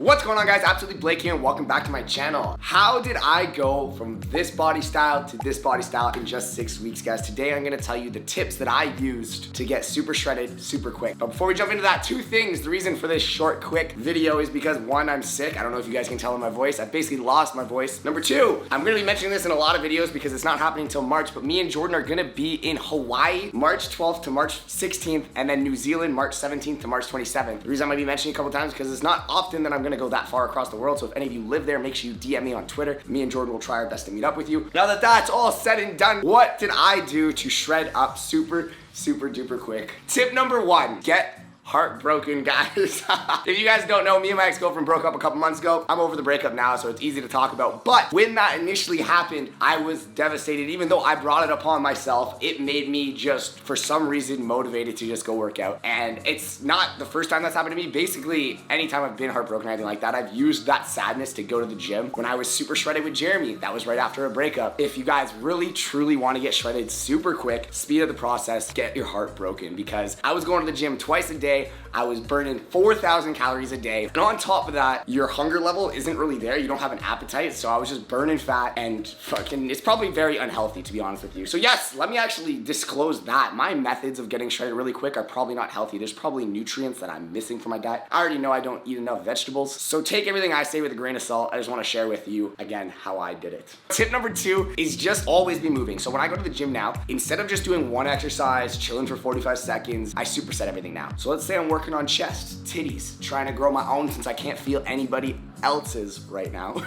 What's going on, guys? AbsolutelyBlake here and welcome back to my channel. How did I go from this body style to this body style in just 6 weeks, guys? Today I'm gonna tell you the tips that I used to get super shredded super quick. But before we jump into that, two things. The reason for this short, quick video is because one, I'm sick. I don't know if you guys can tell in my voice. I've basically lost my voice. Number two, I'm gonna be mentioning this in a lot of videos because it's not happening until March, but me and Jordan are gonna be in Hawaii March 12th to March 16th and then New Zealand March 17th to March 27th. The reason I'm gonna be mentioning a couple times because it's not often that I'm gonna go that far across the world. So if any of you live there, make sure you DM me on Twitter. Me and Jordan will try our best to meet up with you. Now that that's all said and done, what did I do to shred up super duper quick? Tip number one, get heartbroken, guys. If you guys don't know, me and my ex-girlfriend broke up a couple months ago. I'm over the breakup now, so it's easy to talk about. But when that initially happened, I was devastated. Even though I brought it upon myself, it made me just, for some reason, motivated to just go work out. And it's not the first time that's happened to me. Basically, anytime I've been heartbroken or anything like that, I've used that sadness to go to the gym. When I was super shredded with Jeremy, that was right after a breakup. If you guys really, truly want to get shredded super quick, speed of the process, get your heart broken. Because I was going to the gym twice a day. I was burning 4,000 calories a day. And on top of that, your hunger level isn't really there. You don't have an appetite. So I was just burning fat and fucking, it's probably very unhealthy, to be honest with you. So yes, let me actually disclose that. My methods of getting shredded really quick are probably not healthy. There's probably nutrients that I'm missing from my diet. I already know I don't eat enough vegetables. So take everything I say with a grain of salt. I just want to share with you, again, how I did it. Tip number two is just always be moving. So when I go to the gym now, instead of just doing one exercise, chilling for 45 seconds, I superset everything now. So let's say I'm working on chest, titties, trying to grow my own since I can't feel anybody else's right now.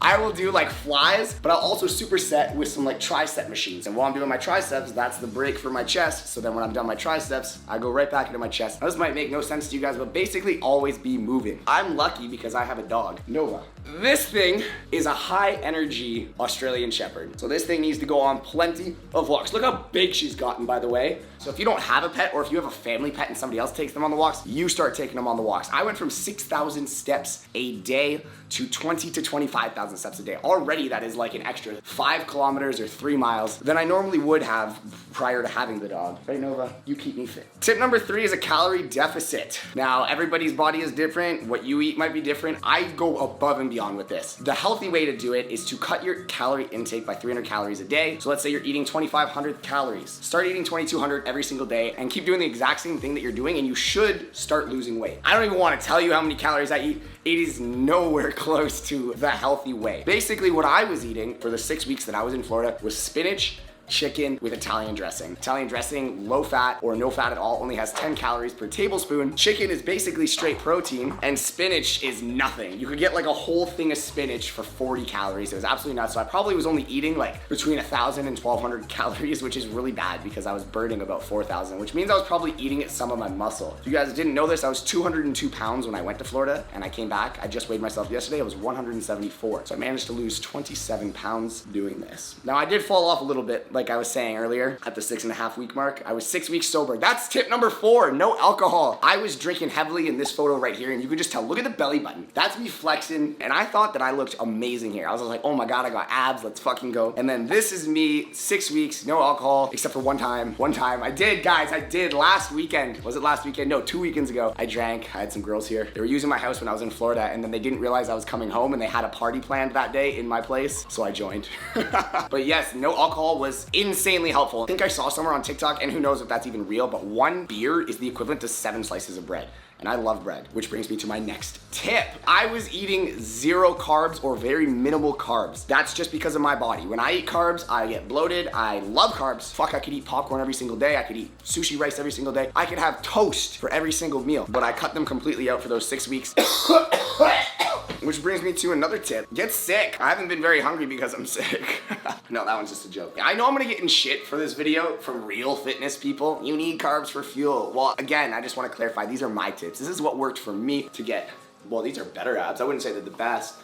I will do like flies, but I'll also superset with some like tricep machines. And while I'm doing my triceps, that's the break for my chest. So then when I'm done my triceps, I go right back into my chest. Now, this might make no sense to you guys, but basically always be moving. I'm lucky because I have a dog, Nova. This thing is a high energy Australian Shepherd. So this thing needs to go on plenty of walks. Look how big she's gotten, by the way. So if you don't have a pet or if you have a family pet and somebody else takes them on the walks, you start taking them on the walks. I went from 6,000 steps a day to 20 to 25,000 steps a day. Already that is like an extra 5 kilometers or 3 miles than I normally would have prior to having the dog. Right, Nova? You keep me fit. Tip number 3 is a calorie deficit. Now, everybody's body is different. What you eat might be different. I go above and beyond with this. The healthy way to do it is to cut your calorie intake by 300 calories a day. So let's say you're eating 2,500 calories. Start eating 2,200 every single day and keep doing the exact same thing that you're doing and you should start losing weight. I don't even want to tell you how many calories I eat. It is nowhere close to the healthy way. Basically, what I was eating for the 6 weeks that I was in Florida was spinach, chicken with Italian dressing. Italian dressing, low fat or no fat at all, only has 10 calories per tablespoon. Chicken is basically straight protein and spinach is nothing. You could get like a whole thing of spinach for 40 calories. It was absolutely nuts. So I probably was only eating like between 1,000 and 1,200 calories, which is really bad because I was burning about 4,000, which means I was probably eating at some of my muscle. If you guys didn't know this, I was 202 pounds when I went to Florida and I came back. I just weighed myself yesterday. I was 174. So I managed to lose 27 pounds doing this. Now I did fall off a little bit, like I was saying earlier, at the 6.5 week mark. I was 6 weeks sober. That's tip number 4, no alcohol. I was drinking heavily in this photo right here, and you can just tell, look at the belly button. That's me flexing, and I thought that I looked amazing here. I was like, oh my God, I got abs, let's fucking go. And then this is me, 6 weeks, no alcohol, except for one time. I did, guys, I did last weekend. Was it last weekend? No, 2 weekends ago. I drank, I had some girls here. They were using my house when I was in Florida, and then they didn't realize I was coming home, and they had a party planned that day in my place, so I joined. But yes, no alcohol was insanely helpful. I think I saw somewhere on TikTok, and who knows if that's even real, but 1 beer is the equivalent to 7 slices of bread. And I love bread, which brings me to my next tip. I was eating 0 carbs or very minimal carbs. That's just because of my body. When I eat carbs, I get bloated. I love carbs. Fuck, I could eat popcorn every single day. I could eat sushi rice every single day. I could have toast for every single meal, but I cut them completely out for those 6 weeks. Which brings me to another tip. Get sick. I haven't been very hungry because I'm sick. No, that one's just a joke. I know I'm gonna get in shit for this video from real fitness people. You need carbs for fuel. Well, again, I just wanna clarify, these are my tips. This is what worked for me to get, well, these are better abs. I wouldn't say they're the best,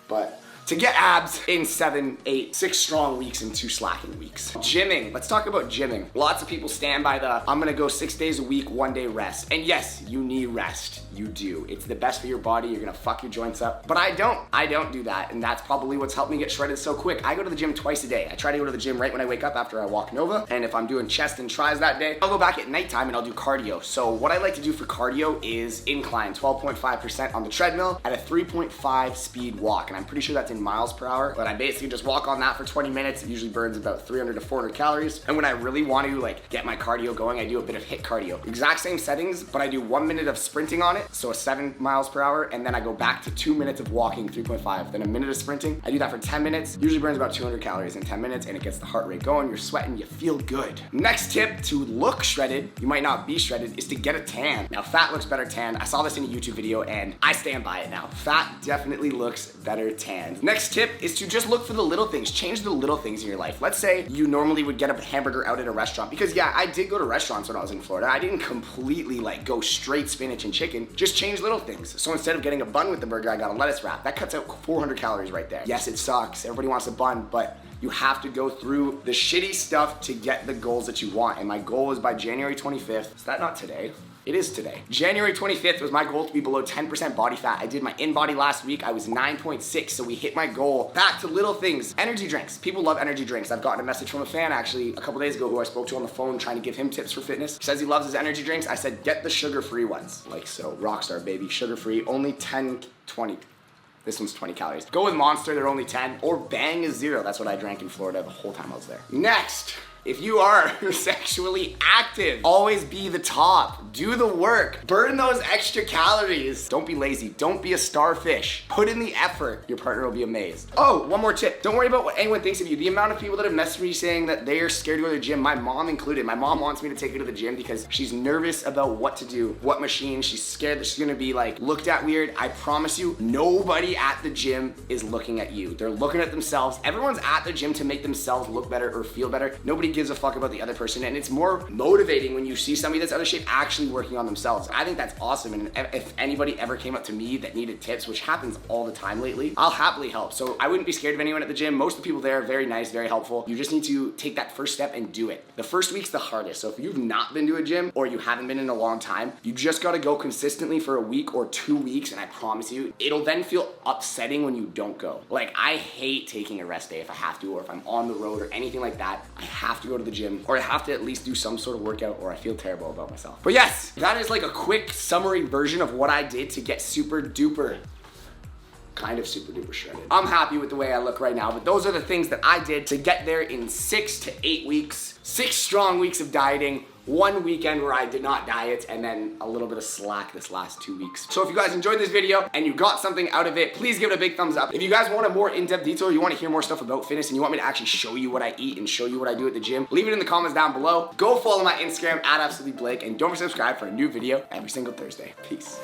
but to get abs in 7, 8, 6 strong weeks and 2 slacking weeks. Gymming, let's talk about gymming. Lots of people stand by the, I'm gonna go 6 days a week, 1 day rest. And yes, you need rest, you do. It's the best for your body, you're gonna fuck your joints up. But I don't do that, and that's probably what's helped me get shredded so quick. I go to the gym twice a day. I try to go to the gym right when I wake up after I walk Nova, and if I'm doing chest and tries that day, I'll go back at nighttime and I'll do cardio. So what I like to do for cardio is incline, 12.5% on the treadmill at a 3.5 speed walk, and I'm pretty sure that's in miles per hour, but I basically just walk on that for 20 minutes. It usually burns about 300 to 400 calories, and when I really want to like get my cardio going, I do a bit of HIIT cardio. Exact same settings, but I do 1 minute of sprinting on it, so 7 miles per hour, and then I go back to 2 minutes of walking, 3.5, then a minute of sprinting. I do that for 10 minutes, usually burns about 200 calories in 10 minutes, and it gets the heart rate going, you're sweating, you feel good. Next tip to look shredded, you might not be shredded, is to get a tan. Now fat looks better tan. I saw this in a YouTube video and I stand by it now. Fat definitely looks better tan. Next tip is to just look for the little things, change the little things in your life. Let's say you normally would get a hamburger out at a restaurant, because yeah, I did go to restaurants when I was in Florida. I didn't completely like go straight spinach and chicken, just change little things. So instead of getting a bun with the burger, I got a lettuce wrap. That cuts out 400 calories right there. Yes, it sucks. Everybody wants a bun, but you have to go through the shitty stuff to get the goals that you want. And my goal is by January 25th. Is that not today? It is today. January 25th was my goal to be below 10% body fat. I did my in-body last week. I was 9.6, so we hit my goal. Back to little things. Energy drinks. People love energy drinks. I've gotten a message from a fan actually a couple days ago who I spoke to on the phone trying to give him tips for fitness. He says he loves his energy drinks. I said, get the sugar-free ones. Like so, Rockstar baby, sugar-free, only 10, 20. This one's 20 calories. Go with Monster, they're only 10. Or Bang is 0. That's what I drank in Florida the whole time I was there. Next. If you are sexually active, always be the top. Do the work. Burn those extra calories. Don't be lazy. Don't be a starfish. Put in the effort. Your partner will be amazed. Oh, one more tip. Don't worry about what anyone thinks of you. The amount of people that have messaged me saying that they are scared to go to the gym, my mom included. My mom wants me to take her to the gym because she's nervous about what to do, what machine. She's scared that she's gonna be like looked at weird. I promise you, nobody at the gym is looking at you. They're looking at themselves. Everyone's at the gym to make themselves look better or feel better. Nobody gives a fuck about the other person, and it's more motivating when you see somebody that's out of shape actually working on themselves. I think that's awesome, and if anybody ever came up to me that needed tips, which happens all the time lately, I'll happily help. So I wouldn't be scared of anyone at the gym. Most of the people there are very nice, very helpful. You just need to take that first step and do it. The first week's the hardest, so if you've not been to a gym or you haven't been in a long time, you just gotta go consistently for a week or 2 weeks, and I promise you, it'll then feel upsetting when you don't go. Like, I hate taking a rest day if I have to, or if I'm on the road or anything like that. I have to go to the gym, or I have to at least do some sort of workout, or I feel terrible about myself. But yes, that is like a quick summary version of what I did to get super duper shredded. I'm happy with the way I look right now, but those are the things that I did to get there in 6 to 8 weeks. 6 strong weeks of dieting, 1 weekend where I did not diet, and then a little bit of slack this last 2 weeks. So if you guys enjoyed this video and you got something out of it, please give it a big thumbs up. If you guys want a more in-depth detail, you want to hear more stuff about fitness, and you want me to actually show you what I eat and show you what I do at the gym, leave it in the comments down below. Go follow my Instagram @AbsolutelyBlake, and don't forget to subscribe for a new video every single Thursday. Peace.